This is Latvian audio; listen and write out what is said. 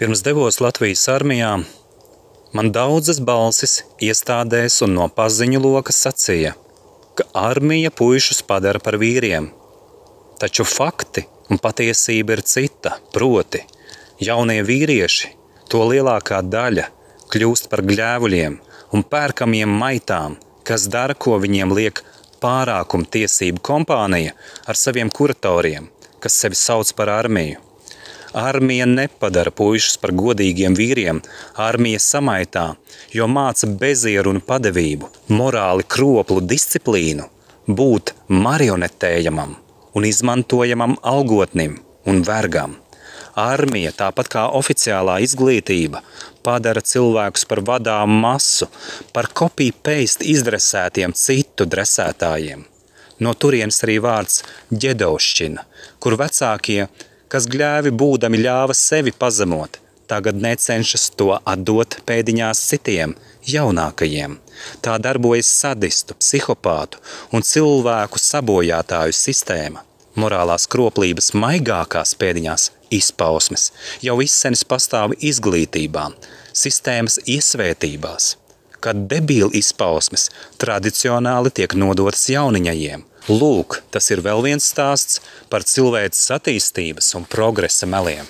Pirms devos Latvijas armijā, man daudzas balsis iestādēs un no paziņu loka sacīja, ka armija puišus padara par vīriem. Taču fakti un patiesība ir cita, proti, jaunie vīrieši, to lielākā daļa, kļūst par gļēvuļiem un pērkamiem maitām, kas dara, ko viņiem liek pārākuma tiesību kompānija ar saviem kuratoriem, kas sevi sauc par armiju. Armija nepadara puišus par godīgiem vīriem, armija samaitā, jo māca bezieru un padevību, morāli kroplu disciplīnu, būt marionetējamam un izmantojamam algotnim un vergam. Armija, tāpat kā oficiālā izglītība, padara cilvēkus par vadām masu, par copy-paste izdresētiem citu dresētājiem. No turienes arī vārds ģedovšķina, kur vecākie, kas gļēvi būdami ļāva sevi pazemot, tagad necenšas to atdot pēdiņās citiem, jaunākajiem. Tā darbojas sadistu, psihopātu un cilvēku sabojātāju sistēma. Morālās kroplības maigākās pēdiņās izpausmes jau izsenis pastāv izglītībā, sistēmas iesvētībās, kad debīli izpausmes tradicionāli tiek nodotas jauniņajiem. Lūk, tas ir vēl viens stāsts par cilvēces attīstības un progresa meliem.